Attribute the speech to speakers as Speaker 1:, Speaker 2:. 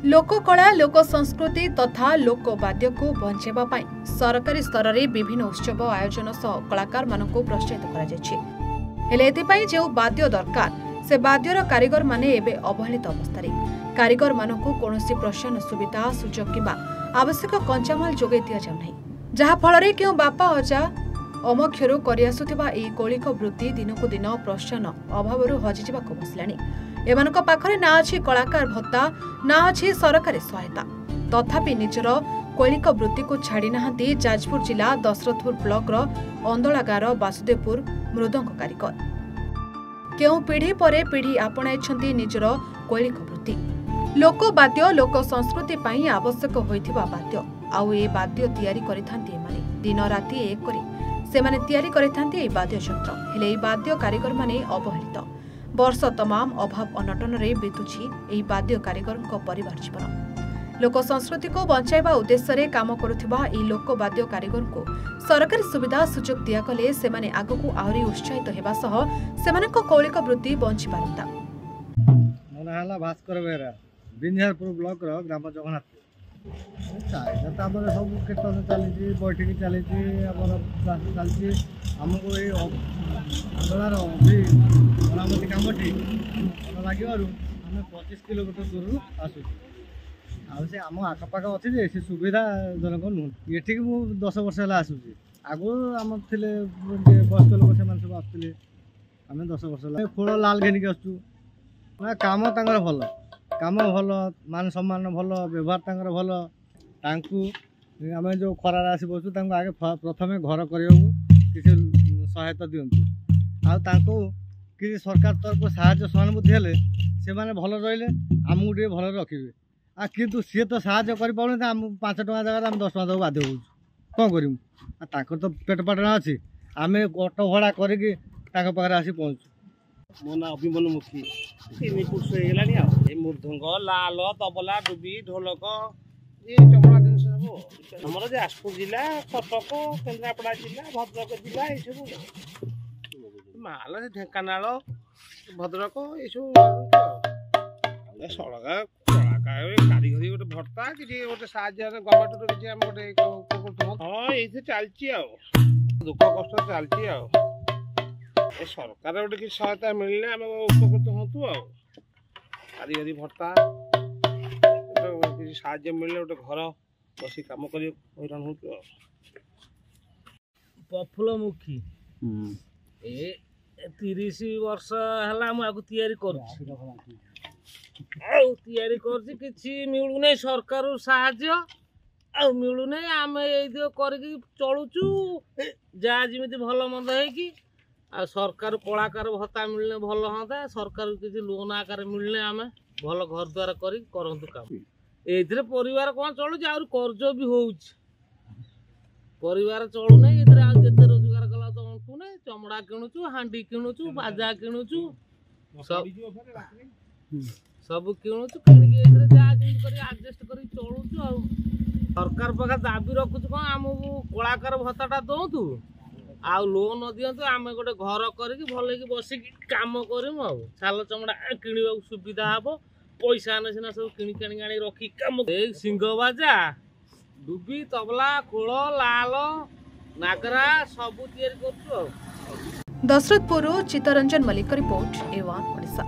Speaker 1: लोककला लोक संस्कृति तथा लोकवाद्य को बंचाइबा पई सरकारी स्तर में विभिन्न उत्सव आयोजन सह कलाकार मानक प्रोत्साहित कर जो वाद्य दरकार से वाद्यर कारीगर माने एबे अवहेलित अवस्था कारीगर मानक कौन प्रोत्साहन सुविधा सुजोग किंबा आवश्यक कंचामाल जोगे दि जाउना जहाँफल के बापा अजा अमक्षर करआसुवा कौलिक वृत्ति दिनकू दिन प्रोत्साहन अभाव हजिजा बसलानी एमानक पाखरे ना अच्छी कलाकार भत्ता ना अच्छी सरकारी सहायता तथापि निजर कौलिक वृत्ति को छाड़ी नाहांती जाजपुर जिला दशरथपुर ब्लॉक अंदला गाँव वासुदेवपुर मृदंग कारीगर केउ पीढ़ी परे पीढ़ी आपणाई निजर कौलिक वृत्ति लोकवाद्य लोक संस्कृति पई आवश्यक होइथिबा वाद्य आउ ए वाद्य तैयारी करिथांती एमाने दिन राति एक करी सेमाने तैयारी करिथांती ए वाद्य यंत्र हेले ए वाद्य कारीगर माने अवहेलित वर्ष तमाम अभाव अनटन रे बीतुछि एही वाद्य कारीगर परिवार जीवन लोक संस्कृति को बंचाइबा उद्देश्य रे काम करुथिबा एही लोक वाद्य कारीगर को सरकारी सुविधा सुजोग दिया कले सेमाने आगकू आहुरी उत्साहित हेबा सह सेमानक कौलिक वृत्ति बंची पारंता
Speaker 2: मोना हला भास्कर बेरा बिंझारपुर ब्लॉक रो ग्राम जगन्नाथ सब कीर्तन चली बैठक चली चलती आमको ये आंदोलन मरामती कम लगे आम 25 किलोमीटर दूर आसू से आम आखपाख अच्छे से सुविधा जनक नुह ये मुझे 10 वर्ष है आसूसी आगु आम थे वयस्क लोक से सब आसुले आम 10 वर्ष खोल लाल घेनिक आसू काम तांकर भल काम भल मान सम्मान भल व्यवहार भल आम जो खरार आसी बसु आगे प्रथम घर करने किसी सहायता दिंतु कि सरकार तरफ साहाय्य सहानुभूति हेले से माने भल रहिले आमको टे भल रखिए किंतु सी तो साहाय्य कर 5 टका जगह आम 10 टका देव बाध्य हो कौन करूँ तो पेट पाटना अच्छी आम ऑटो भड़ा करके आसी पहुँचू
Speaker 3: मो ना अभिमन्यु मुखी 3 फुट होगा मृदंग लाल तबला डुबी ढोलक ये चमड़ा जिन सब आमर जाजपुर जिला कटक केन्द्रापड़ा जिला भद्रक जिला ये सब माल ढेंकानाल भद्रक ये सब सरकार कारीगरी गोटे भत्ता कि गोटे साहय गवर्नमेंट किसी आम गोटे हाँ ये चलती दुख कष्ट चलती ए सरकार गोटे कि सहायता मिलने आम उपकृत हूँ आ कारीगरी भत्ता किसी साहय मिलने गोटे घर बस कम कर हैरान हूँ
Speaker 4: प्रफुल्ल मुखी ए 30 वर्ष है मुझे तैयारी किसी मिलूना सरकार साहाय्य आ मिलूना आम ये करके चलुचु जहाँ जमी भल मंद हो सरकार कलाकार भत्ता मिलने भल हाँ सरकार किसी लोन आकार मिलने आम भल घर द्वार करूँ काम ये परिवार कौन चलुच कर्ज भी हो परिवार चलुना ये जिते रोजगार कला तो अंटुना चमड़ा किणुचु हांडी किणुचु बाजा किणुचु सब किणुचु किणिक आडजस्ट कर चलुचु आ सरकार पाखे दाबी रखुच कौन आमको कलाकार भत्ता दौतु आ लोन दिंतु आम गोटे घर करके भल बसिक कम करमु छाल चमड़ा किणवा सुविधा हम पैसा आने सीना सब किणी आनी रखी कम सिंह बाजा डुबी तबला खोल लाल नागरा सब तैयारी कर
Speaker 1: दशरथपुर चित्तरंजन मल्लिक रिपोर्ट A1 ओडिशा।